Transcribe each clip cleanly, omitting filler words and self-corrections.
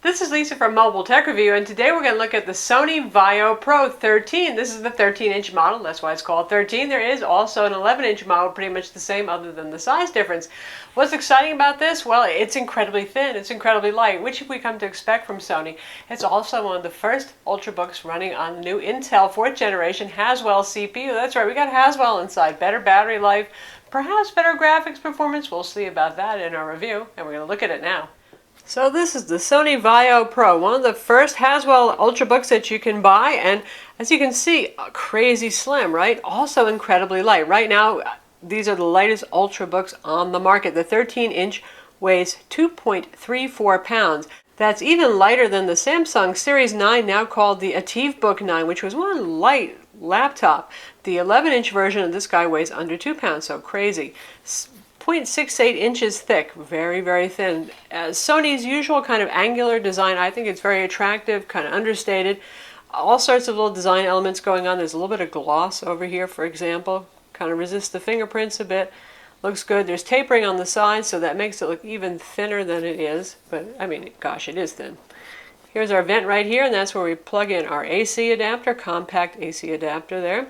This is Lisa from Mobile Tech Review, and today we're going to look at the Sony Vaio Pro 13. This is the 13-inch model, that's why it's called 13. There is also an 11-inch model, pretty much the same other than the size difference. What's exciting about this? Well, it's incredibly thin, it's incredibly light, which we come to expect from Sony. It's also one of the first Ultrabooks running on the new Intel 4th generation Haswell CPU. That's right, we got Haswell inside. Better battery life, perhaps better graphics performance. We'll see about that in our review, and we're going to look at it now. So this is the Sony Vaio Pro, one of the first Haswell Ultrabooks that you can buy, and as you can see, crazy slim, right? Also incredibly light. Right now, these are the lightest Ultrabooks on the market. The 13-inch weighs 2.34 pounds. That's even lighter than the Samsung Series 9, now called the Ultrabook 9, which was one light laptop. The 11-inch version of this guy weighs under 2 pounds, so crazy. 0.68 inches thick, very, very thin. Sony's usual kind of angular design, I think it's very attractive, kind of understated. All sorts of little design elements going on. There's a little bit of gloss over here, for example. Kind of resists the fingerprints a bit. Looks good. There's tapering on the sides, so that makes it look even thinner than it is. But, I mean, gosh, it is thin. Here's our vent right here, and that's where we plug in our AC adapter, compact AC adapter there.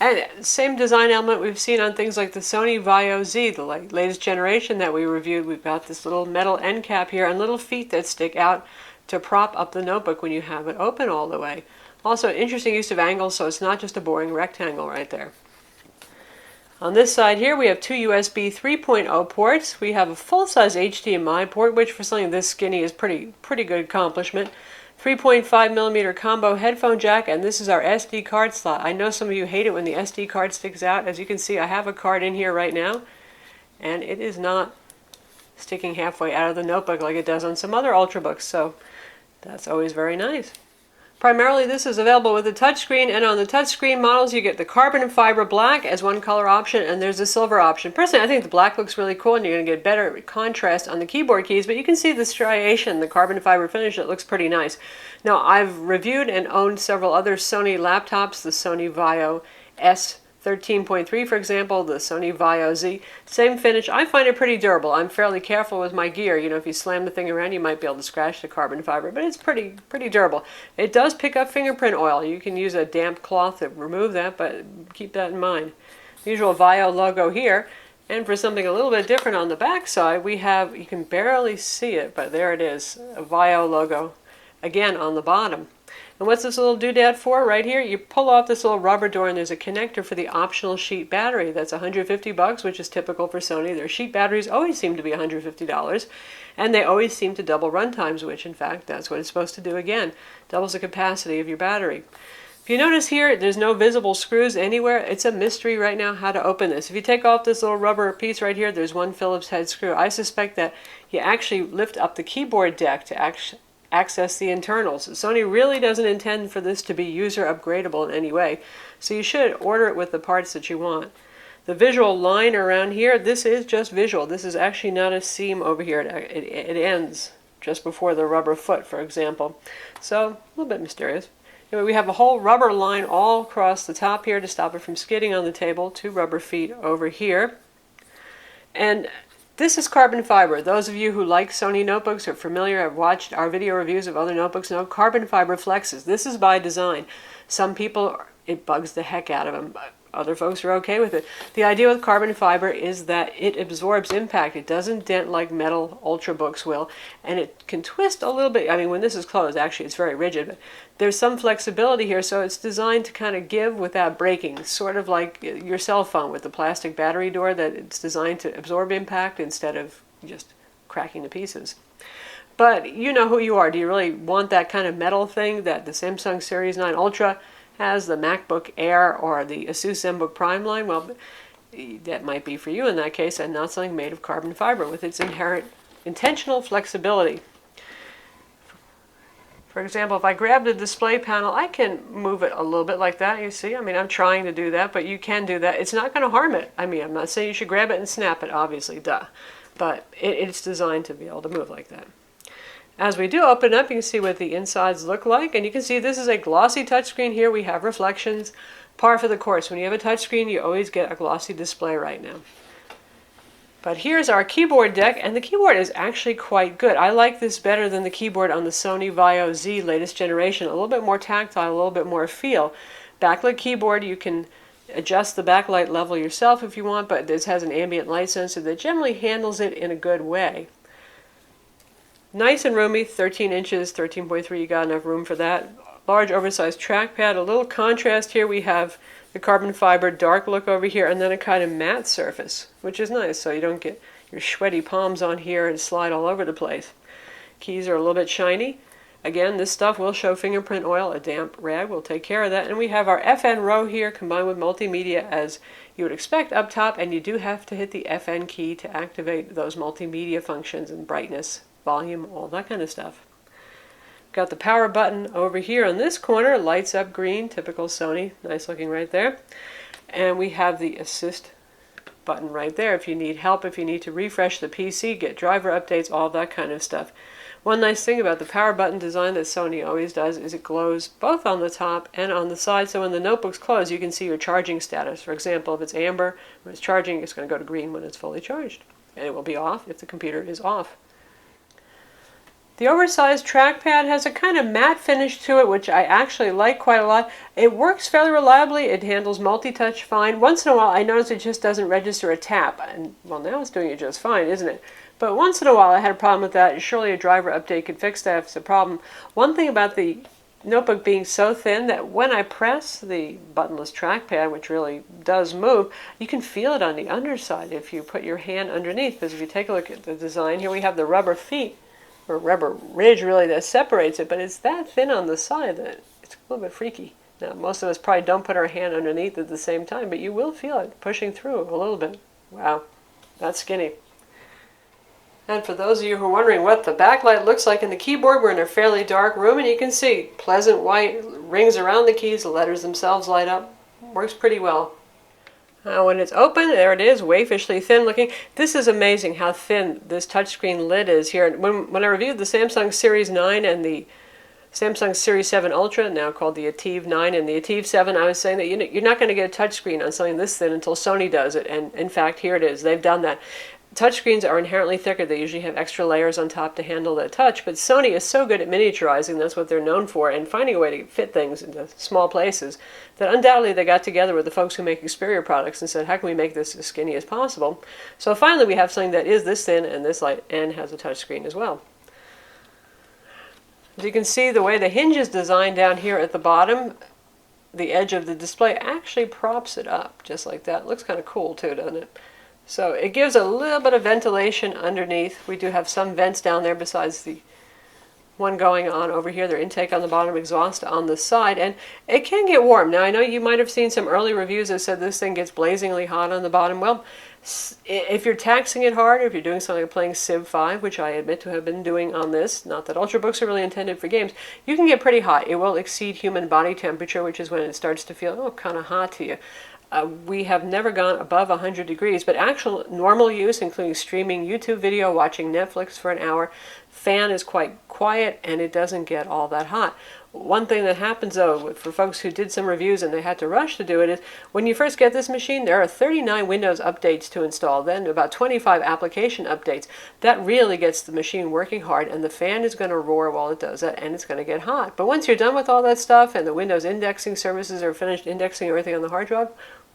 And same design element we've seen on things like the Sony Vaio Z, the latest generation that we reviewed. We've got this little metal end cap here and little feet that stick out to prop up the notebook when you have it open all the way. Also, interesting use of angles, so it's not just a boring rectangle right there. On this side here, we have two USB 3.0 ports. We have a full-size HDMI port, which for something this skinny is pretty good accomplishment. 3.5mm combo headphone jack, and this is our SD card slot. I know some of you hate it when the SD card sticks out. As you can see, I have a card in here right now, and it is not sticking halfway out of the notebook like it does on some other Ultrabooks, so that's always very nice. Primarily, this is available with a touchscreen, and on the touchscreen models, you get the carbon fiber black as one color option, and there's a silver option. Personally, I think the black looks really cool, and you're going to get better contrast on the keyboard keys, but you can see the striation, the carbon fiber finish. It looks pretty nice. Now, I've reviewed and owned several other Sony laptops, the Sony Vaio S 13.3, for example, the Sony Vaio Z. Same finish. I find it pretty durable. I'm fairly careful with my gear. You know, if you slam the thing around, you might be able to scratch the carbon fiber, but it's pretty durable. It does pick up fingerprint oil. You can use a damp cloth to remove that, but keep that in mind. Usual Vaio logo here. And for something a little bit different on the back side, we have, you can barely see it, but there it is, a Vaio logo, again on the bottom. And what's this little doodad for? Right here, you pull off this little rubber door and there's a connector for the optional sheet battery. That's $150, which is typical for Sony. Their sheet batteries always seem to be $150, and they always seem to double run times, which in fact, that's what it's supposed to do again. Doubles the capacity of your battery. If you notice here, there's no visible screws anywhere. It's a mystery right now how to open this. If you take off this little rubber piece right here, there's one Phillips head screw. I suspect that you actually lift up the keyboard deck to access the internals. Sony really doesn't intend for this to be user upgradable in any way, so you should order it with the parts that you want. The visual line around here, this is just visual. This is actually not a seam over here. It ends just before the rubber foot, for example. So, a little bit mysterious. Anyway, we have a whole rubber line all across the top here to stop it from skidding on the table. Two rubber feet over here. And this is carbon fiber. Those of you who like Sony notebooks, are familiar, have watched our video reviews of other notebooks, know carbon fiber flexes. This is by design. Some people, it bugs the heck out of them, but other folks are okay with it. The idea with carbon fiber is that it absorbs impact. It doesn't dent like metal Ultrabooks will, and it can twist a little bit. I mean, when this is closed, actually it's very rigid, but there's some flexibility here, so it's designed to kind of give without breaking, sort of like your cell phone with the plastic battery door, that it's designed to absorb impact instead of just cracking to pieces. But you know who you are. Do you really want that kind of metal thing that the Samsung Series 9 Ultra has, the MacBook Air, or the Asus ZenBook Prime line? Well, that might be for you in that case, and not something made of carbon fiber with its inherent intentional flexibility. For example, if I grab the display panel, I can move it a little bit like that, you see? I mean, I'm trying to do that, but you can do that. It's not going to harm it. I mean, I'm not saying you should grab it and snap it, obviously, duh. But it's designed to be able to move like that. As we do open up, you can see what the insides look like, and you can see this is a glossy touchscreen. Here we have reflections, par for the course. When you have a touchscreen, you always get a glossy display right now. But here's our keyboard deck, and the keyboard is actually quite good. I like this better than the keyboard on the Sony Vaio Z latest generation. A little bit more tactile, a little bit more feel. Backlit keyboard, you can adjust the backlight level yourself if you want, but this has an ambient light sensor that generally handles it in a good way. Nice and roomy, 13 inches, 13.3, you got enough room for that. Large oversized trackpad, a little contrast here. We have the carbon fiber dark look over here, and then a kind of matte surface, which is nice, so you don't get your sweaty palms on here and slide all over the place. Keys are a little bit shiny. Again, this stuff will show fingerprint oil. A damp rag will take care of that. And we have our FN row here combined with multimedia as you would expect up top, and you do have to hit the FN key to activate those multimedia functions and brightness, volume, all that kind of stuff. Got the power button over here on this corner, lights up green, typical Sony, nice looking right there. And we have the assist button right there if you need help, if you need to refresh the PC, get driver updates, all that kind of stuff. One nice thing about the power button design that Sony always does is it glows both on the top and on the side, so when the notebook's closed you can see your charging status. For example, if it's amber when it's charging, it's going to go to green when it's fully charged, and it will be off if the computer is off. The oversized trackpad has a kind of matte finish to it, which I actually like quite a lot. It works fairly reliably. It handles multi-touch fine. Once in a while, I notice it just doesn't register a tap. And, well, now it's doing it just fine, isn't it? But once in a while, I had a problem with that. Surely a driver update could fix that if it's a problem. One thing about the notebook being so thin that when I press the buttonless trackpad, which really does move, you can feel it on the underside if you put your hand underneath. Because if you take a look at the design, here we have the rubber feet, or rubber ridge really, that separates it, but it's that thin on the side that it's a little bit freaky. Now, most of us probably don't put our hand underneath at the same time, but you will feel it pushing through a little bit. Wow, that's skinny. And for those of you who are wondering what the backlight looks like in the keyboard, we're in a fairly dark room, and you can see pleasant white rings around the keys. The letters themselves light up. Works pretty well. When it's open, there it is, waifishly thin looking. This is amazing how thin this touchscreen lid is here. When I reviewed the Samsung Series 9 and the Samsung Series 7 Ultra, now called the Ativ 9 and the Ativ 7, I was saying that you're not going to get a touchscreen on something this thin until Sony does it. And in fact, here it is. They've done that. Touchscreens are inherently thicker. They usually have extra layers on top to handle that touch, but Sony is so good at miniaturizing, that's what they're known for, and finding a way to fit things into small places, that undoubtedly they got together with the folks who make Xperia products and said, how can we make this as skinny as possible? So finally we have something that is this thin and this light and has a touchscreen as well. As you can see, the way the hinge is designed down here at the bottom, the edge of the display actually props it up, just like that. It looks kind of cool too, doesn't it? So it gives a little bit of ventilation underneath. We do have some vents down there besides the one going on over here. Their intake on the bottom, exhaust on the side, and it can get warm. Now I know you might have seen some early reviews that said this thing gets blazingly hot on the bottom. Well, if you're taxing it hard, or if you're doing something like playing Civ 5, which I admit to have been doing on this, not that Ultrabooks are really intended for games, you can get pretty hot. It will exceed human body temperature, which is when it starts to feel kind of hot to you. We have never gone above 100 degrees, but actual normal use, including streaming YouTube video, watching Netflix for an hour, fan is quite quiet and it doesn't get all that hot. One thing that happens though, for folks who did some reviews and they had to rush to do it, is when you first get this machine, there are 39 Windows updates to install, then about 25 application updates. That really gets the machine working hard, and the fan is going to roar while it does that, and it's going to get hot. But once you're done with all that stuff and the Windows indexing services are finished indexing everything on the hard drive,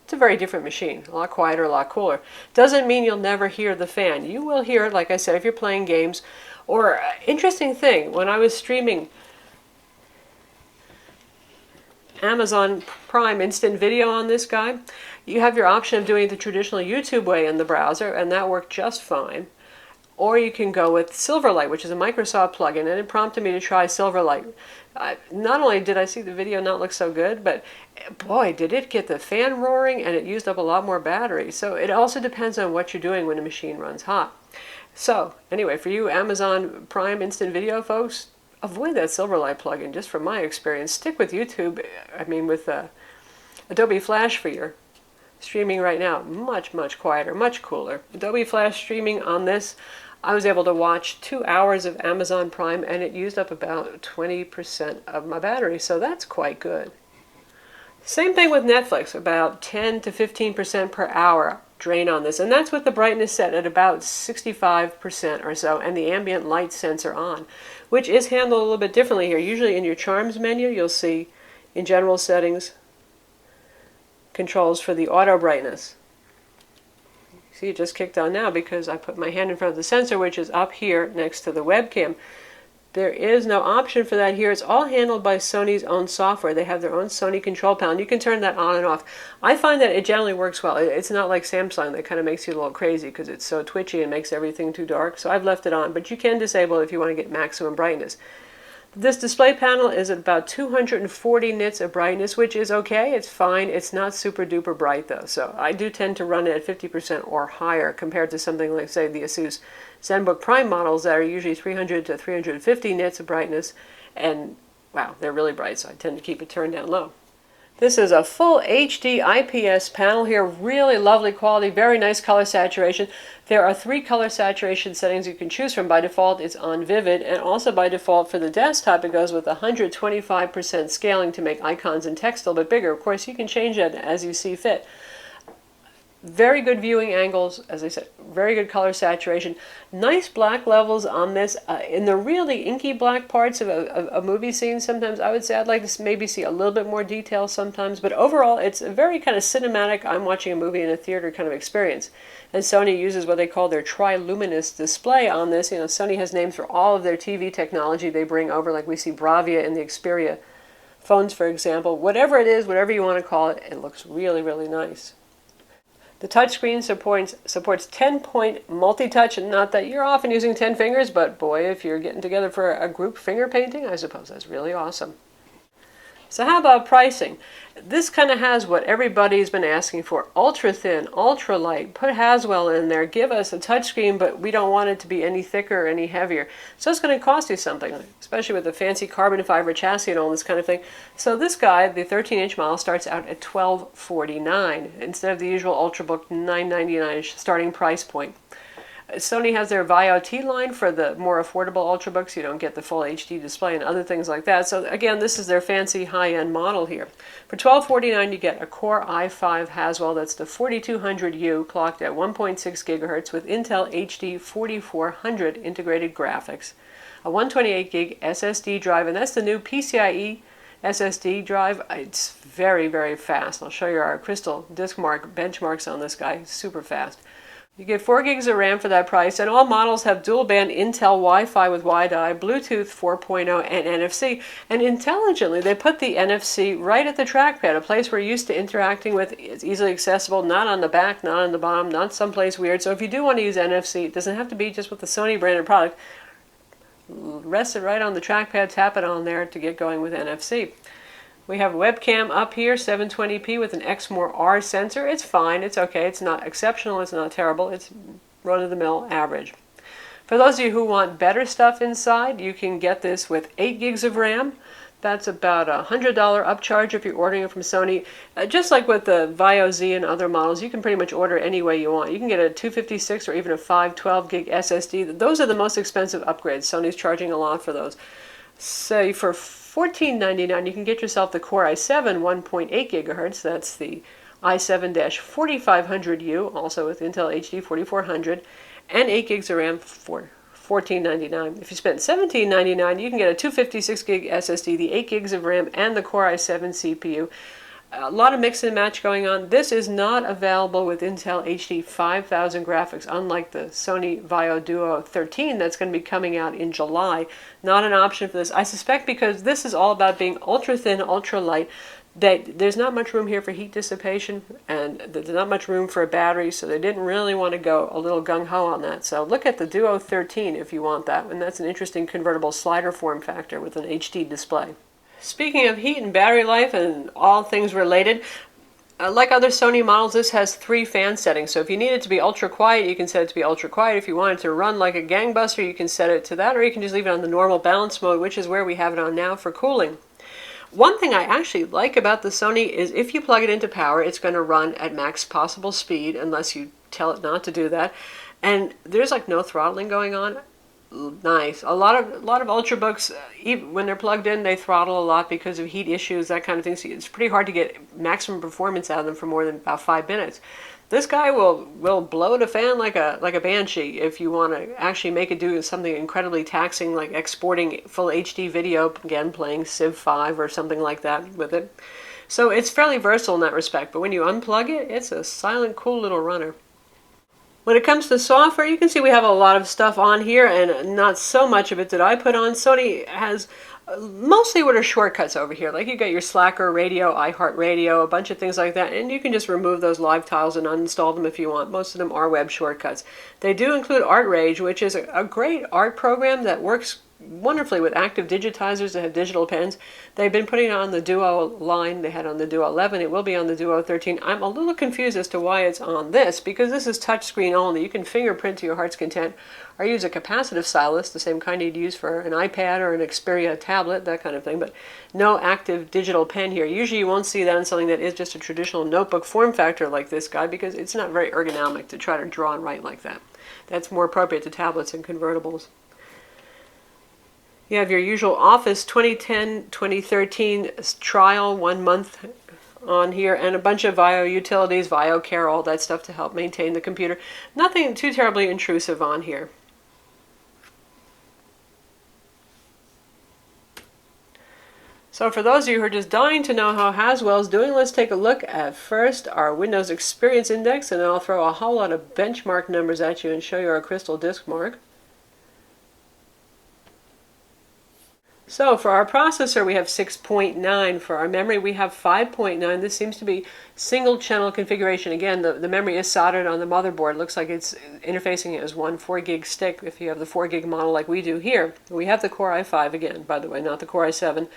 it's a very different machine, a lot quieter, a lot cooler. Doesn't mean you'll never hear the fan. You will hear it, like I said, if you're playing games. Or, interesting thing, when I was streaming Amazon Prime Instant Video on this guy, you have your option of doing it the traditional YouTube way in the browser, and that worked just fine. Or you can go with Silverlight, which is a Microsoft plugin, and it prompted me to try Silverlight. Not only did I see the video not look so good, but boy, did it get the fan roaring, and it used up a lot more battery. So it also depends on what you're doing when a machine runs hot. So anyway, for you Amazon Prime Instant Video folks, avoid that Silverlight plugin, just from my experience. Stick with YouTube, with Adobe Flash for your streaming right now. Much, much quieter, much cooler. Adobe Flash streaming on this, I was able to watch 2 hours of Amazon Prime, and it used up about 20% of my battery, so that's quite good. Same thing with Netflix, about 10 to 15% per hour drain on this. And that's with the brightness set at about 65% or so and the ambient light sensor on, which is handled a little bit differently here. Usually in your charms menu, you'll see in general settings, controls for the auto brightness. See, it just kicked on now because I put my hand in front of the sensor, which is up here next to the webcam. There is no option for that here. It's all handled by Sony's own software. They have their own Sony control panel, and you can turn that on and off. I find that it generally works well. It's not like Samsung that kind of makes you a little crazy because it's so twitchy and makes everything too dark. So I've left it on, but you can disable it if you want to get maximum brightness. This display panel is at about 240 nits of brightness, which is okay. It's fine. It's not super duper bright though. So I do tend to run it at 50% or higher compared to something like, say, the Asus ZenBook Prime models that are usually 300 to 350 nits of brightness. And wow, they're really bright, so I tend to keep it turned down low. This is a full HD IPS panel here, really lovely quality, very nice color saturation. There are 3 color saturation settings you can choose from. By default, it's on Vivid, and also by default for the desktop, it goes with 125% scaling to make icons and text a little bit bigger. Of course, you can change that as you see fit. Very good viewing angles, as I said, very good color saturation. Nice black levels on this. In the really inky black parts of a movie scene, sometimes I would say I'd like to maybe see a little bit more detail sometimes, but overall it's a very kind of cinematic, I'm watching a movie in a theater kind of experience. And Sony uses what they call their Triluminos Display on this. You know, Sony has names for all of their TV technology they bring over, like we see Bravia in the Xperia phones, for example. Whatever it is, whatever you want to call it, it looks really, really nice. The touchscreen supports 10-point multi-touch, and not that you're often using 10 fingers, but boy, if you're getting together for a group finger painting, I suppose that's really awesome. So how about pricing? This kind of has what everybody's been asking for. Ultra thin, ultra light, put Haswell in there, give us a touchscreen, but we don't want it to be any thicker or any heavier. So it's going to cost you something, especially with the fancy carbon fiber chassis and all this kind of thing. So this guy, the 13-inch model, starts out at $1249 instead of the usual Ultrabook $999 starting price point. Sony has their Vaio T line for the more affordable Ultrabooks. You don't get the full HD display and other things like that. So again, this is their fancy high-end model here. For $1249, you get a Core i5 Haswell. That's the 4200U clocked at 1.6 gigahertz with Intel HD 4400 integrated graphics, a 128 gig SSD drive, and that's the new PCIe SSD drive. It's very, very fast. I'll show you our crystal disk mark benchmarks on this guy. It's super fast. You get 4 gigs of RAM for that price, and all models have dual-band Intel Wi-Fi with WiDi, Bluetooth 4.0, and NFC. And intelligently, they put the NFC right at the trackpad, a place we're used to interacting with. It's easily accessible, not on the back, not on the bottom, not someplace weird. So if you do want to use NFC, it doesn't have to be just with the Sony branded product. Rest it right on the trackpad, tap it on there to get going with NFC. We have a webcam up here, 720p with an Exmor R sensor. It's fine, it's okay, it's not exceptional, it's not terrible, it's run-of-the-mill average. For those of you who want better stuff inside, you can get this with 8 gigs of RAM. That's about a $100 upcharge if you're ordering it from Sony. Just like with the Vaio Z and other models, you can pretty much order any way you want. You can get a 256 or even a 512 gig SSD. Those are the most expensive upgrades. Sony's charging a lot for those. So for $1499, you can get yourself the Core i7 1.8 gigahertz. That's the i7-4500U, also with Intel HD 4400, and 8 gigs of RAM for $1499. If you spend $1799, you can get a 256 gig SSD, the 8 gigs of RAM, and the Core i7 CPU. A lot of mix and match going on. This is not available with Intel HD 5000 graphics, unlike the Sony Vaio Duo 13 that's going to be coming out in July. Not an option for this. I suspect because this is all about being ultra thin, ultra light, that there's not much room here for heat dissipation, and there's not much room for a battery, so they didn't really want to go a little gung-ho on that. So look at the Duo 13 if you want that, and that's an interesting convertible slider form factor with an HD display. Speaking of heat and battery life and all things related, like other Sony models, this has 3 fan settings. So if you need it to be ultra quiet, you can set it to be ultra quiet. If you want it to run like a gangbuster, you can set it to that, or you can just leave it on the normal balance mode, which is where we have it on now for cooling. One thing I actually like about the Sony is if you plug it into power, it's going to run at max possible speed unless you tell it not to do that. And there's like no throttling going on. nice. A lot of Ultrabooks, even when they're plugged in, they throttle a lot because of heat issues, that kind of thing. So it's pretty hard to get maximum performance out of them for more than about 5 minutes. This guy will blow the fan like a banshee if you want to actually make it do something incredibly taxing, like exporting full HD video, again playing Civ 5 or something like that with it. So it's fairly versatile in that respect, but when you unplug it, it's a silent, cool little runner. When it comes to software, you can see we have a lot of stuff on here, and not so much of it did I put on. Sony has mostly what are shortcuts over here. Like you got your Slacker radio, iHeartRadio, a bunch of things like that, and you can just remove those live tiles and uninstall them if you want. Most of them are web shortcuts. They do include ArtRage, which is a great art program that works wonderfully with active digitizers that have digital pens. They've been putting it on the Duo line. They had on the Duo 11. It will be on the Duo 13. I'm a little confused as to why it's on this, because this is touchscreen only. You can fingerprint to your heart's content or use a capacitive stylus, the same kind you'd use for an iPad or an Xperia tablet, that kind of thing, but no active digital pen here. Usually you won't see that in something that is just a traditional notebook form factor like this guy, because it's not very ergonomic to try to draw and write like that. That's more appropriate to tablets and convertibles. You have your usual Office 2010-2013 trial, 1 month on here, and a bunch of Vaio utilities, Vaio Care, all that stuff to help maintain the computer. Nothing too terribly intrusive on here. So for those of you who are just dying to know how Haswell's doing, let's take a look at first our Windows Experience Index, and then I'll throw a whole lot of benchmark numbers at you and show you our crystal disk mark. So for our processor, we have 6.9. For our memory, we have 5.9. This seems to be single channel configuration. Again, the memory is soldered on the motherboard. It looks like it's interfacing it as one 4 gig stick if you have the 4 gig model like we do here. We have the Core i5 again, by the way, not the Core i7.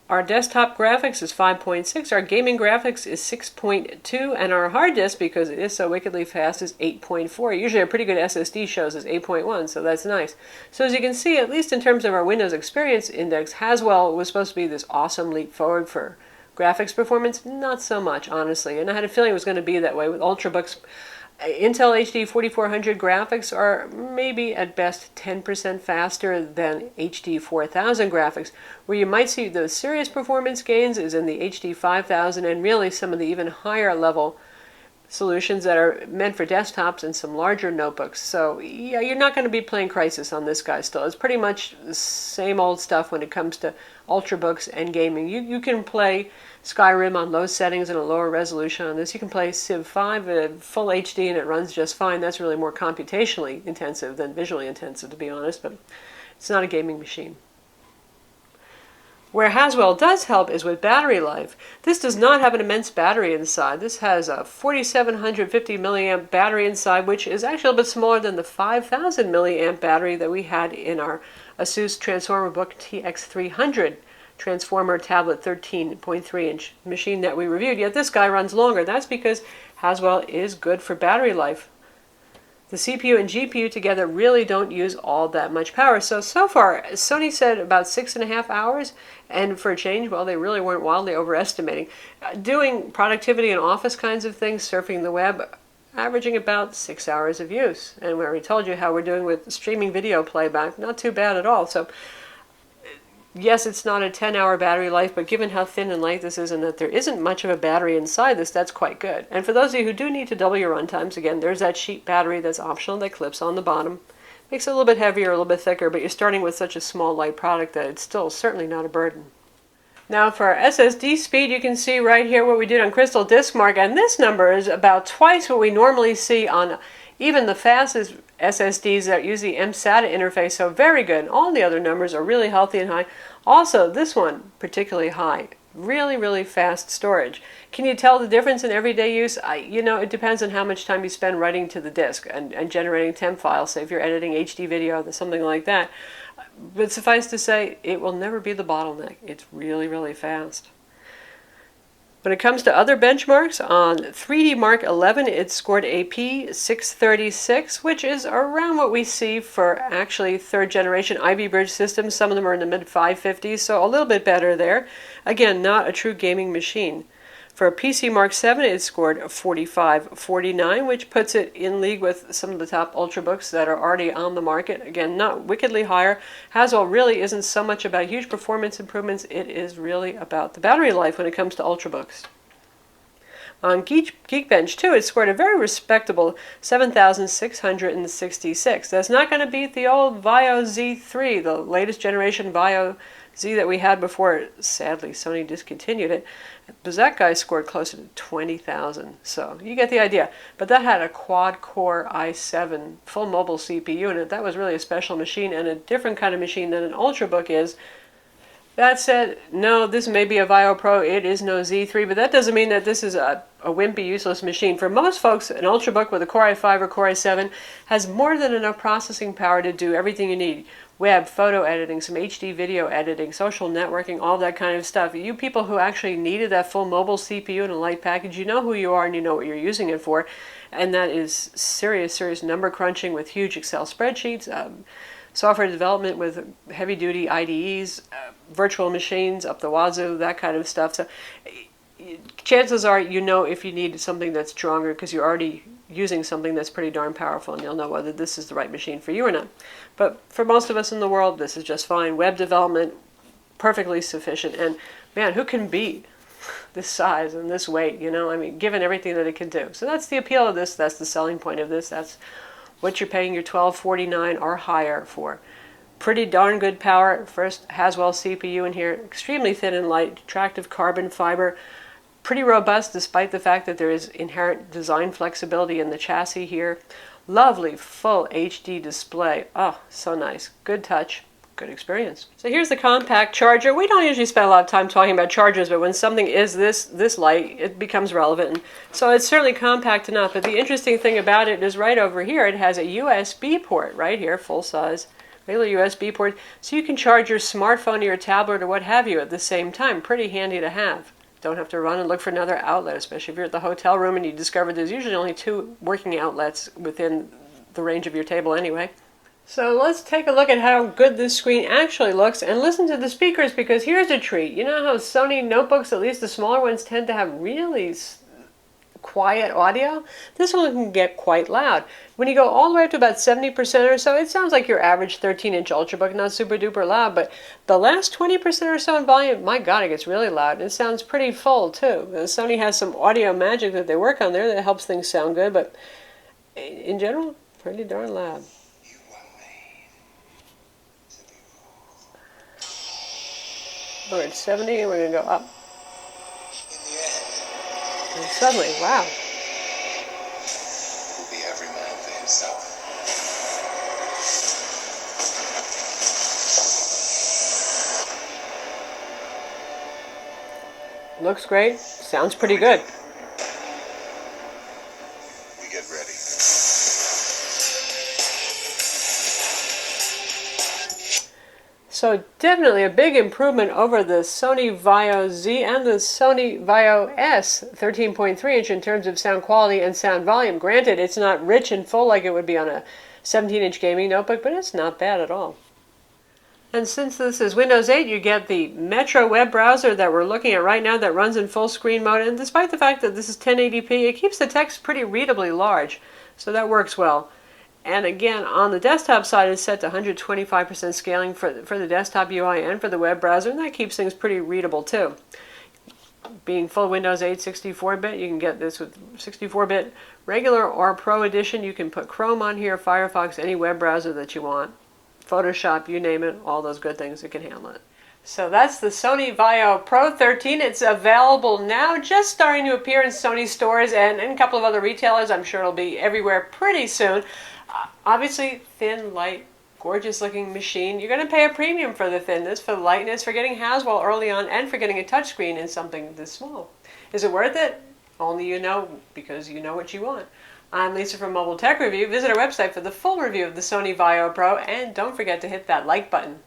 Our desktop graphics is 5.6, our gaming graphics is 6.2, and our hard disk, because it is so wickedly fast, is 8.4. Usually a pretty good SSD shows is 8.1, so that's nice. So as you can see, at least in terms of our Windows Experience Index, Haswell was supposed to be this awesome leap forward for graphics performance. Not so much, honestly, and I had a feeling it was going to be that way with Ultrabooks. Intel HD 4400 graphics are maybe at best 10% faster than HD 4000 graphics. Where you might see the serious performance gains is in the HD 5000 and really some of the even higher level solutions that are meant for desktops and some larger notebooks. So yeah, you're not going to be playing Crysis on this guy still. It's pretty much the same old stuff when it comes to Ultrabooks and gaming. You can play Skyrim on low settings and a lower resolution on this. You can play Civ 5 at full HD and it runs just fine. That's really more computationally intensive than visually intensive, to be honest, but it's not a gaming machine. Where Haswell does help is with battery life. This does not have an immense battery inside. This has a 4750 milliamp battery inside, which is actually a little bit smaller than the 5000 milliamp battery that we had in our Asus Transformer Book TX300 Transformer Tablet 13.3-inch machine that we reviewed. Yet this guy runs longer. That's because Haswell is good for battery life. The CPU and GPU together really don't use all that much power. So far, Sony said about 6.5 hours, and for a change, well, they really weren't wildly overestimating. Doing productivity and office kinds of things, surfing the web, averaging about 6 hours of use. And we already told you how we're doing with streaming video playback. Not too bad at all. So yes, it's not a 10-hour battery life, but given how thin and light this is and that there isn't much of a battery inside this, that's quite good. And for those of you who do need to double your run times, again, there's that sheet battery that's optional that clips on the bottom. Makes it a little bit heavier, a little bit thicker, but you're starting with such a small, light product that it's still certainly not a burden. Now for our SSD speed, you can see right here what we did on Crystal Disk Mark, and this number is about twice what we normally see on even the fastest SSDs that use the mSATA interface, so very good. All the other numbers are really healthy and high. Also, this one, particularly high. Really, really fast storage. Can you tell the difference in everyday use? It depends on how much time you spend writing to the disk and generating temp files, say if you're editing HD video or something like that. But suffice to say, it will never be the bottleneck. It's really, really fast. When it comes to other benchmarks, on 3D Mark 11, it scored a P636, which is around what we see for actually third generation Ivy Bridge systems. Some of them are in the mid 550s, so a little bit better there. Again, not a true gaming machine. For a PC Mark 7, it scored 45.49, which puts it in league with some of the top Ultrabooks that are already on the market. Again, not wickedly higher. Haswell really isn't so much about huge performance improvements, it is really about the battery life when it comes to Ultrabooks. On Geekbench, too, it scored a very respectable 7,666. That's not going to beat the old Vaio Z3, the latest generation Vaio Z that we had before, sadly, Sony discontinued it. But that guy scored closer to 20,000, so you get the idea. But that had a quad-core i7 full mobile CPU in it. That was really a special machine and a different kind of machine than an Ultrabook is. That said, no, this may be a Vaio Pro, it is no Z3, but that doesn't mean that this is a wimpy, useless machine. For most folks, an Ultrabook with a Core i5 or Core i7 has more than enough processing power to do everything you need. Web, photo editing, some HD video editing, social networking, all that kind of stuff. You people who actually needed that full mobile CPU in a light package, you know who you are and you know what you're using it for. And that is serious number crunching with huge Excel spreadsheets, software development with heavy-duty IDEs, virtual machines up the wazoo, that kind of stuff. So chances are you know if you need something that's stronger because you're already using something that's pretty darn powerful, and you'll know whether this is the right machine for you or not. But for most of us in the world, this is just fine. Web development, perfectly sufficient. And man, who can beat this size and this weight, you know? I mean, given everything that it can do. So that's the appeal of this. That's the selling point of this. That's what you're paying your $12.49 or higher for. Pretty darn good power. First Haswell CPU in here, extremely thin and light, attractive carbon fiber, pretty robust despite the fact that there is inherent design flexibility in the chassis here. Lovely full HD display. Oh, so nice. Good touch. Good experience. So here's the compact charger. We don't usually spend a lot of time talking about chargers, but when something is this light, it becomes relevant. And so it's certainly compact enough, but the interesting thing about it is right over here, it has a USB port right here, full size, regular USB port, so you can charge your smartphone or your tablet or what have you at the same time. Pretty handy to have. Don't have to run and look for another outlet, especially if you're at the hotel room and you discover there's usually only 2 working outlets within the range of your table anyway. So let's take a look at how good this screen actually looks and listen to the speakers, because here's a treat. You know how Sony notebooks, at least the smaller ones, tend to have really quiet audio? This one can get quite loud. When you go all the way up to about 70% or so, it sounds like your average 13-inch Ultrabook, not super duper loud, but the last 20% or so in volume, my God, it gets really loud. And it sounds pretty full too. Sony has some audio magic that they work on there that helps things sound good, but in general, pretty darn loud. We're at 70 and we're going to go up. And suddenly, wow. Will be every man for himself. Looks great. Sounds pretty good. We get ready. So definitely a big improvement over the Sony Vaio Z and the Sony Vaio S 13.3-inch in terms of sound quality and sound volume. Granted, it's not rich and full like it would be on a 17-inch gaming notebook, but it's not bad at all. And since this is Windows 8, you get the Metro web browser that we're looking at right now that runs in full screen mode. And despite the fact that this is 1080p, it keeps the text pretty readably large, so that works well. And again, on the desktop side, it's set to 125% scaling for the desktop UI and for the web browser, and that keeps things pretty readable too. Being full Windows 8 64-bit, you can get this with 64-bit regular or Pro Edition. You can put Chrome on here, Firefox, any web browser that you want. Photoshop, you name it, all those good things, it can handle it. So that's the Sony Vaio Pro 13. It's available now, just starting to appear in Sony stores and in a couple of other retailers. I'm sure it'll be everywhere pretty soon. Obviously, thin, light, gorgeous looking machine. You're going to pay a premium for the thinness, for the lightness, for getting Haswell early on, and for getting a touchscreen in something this small. Is it worth it? Only you know, because you know what you want. I'm Lisa from Mobile Tech Review. Visit our website for the full review of the Sony Vaio Pro, and don't forget to hit that like button.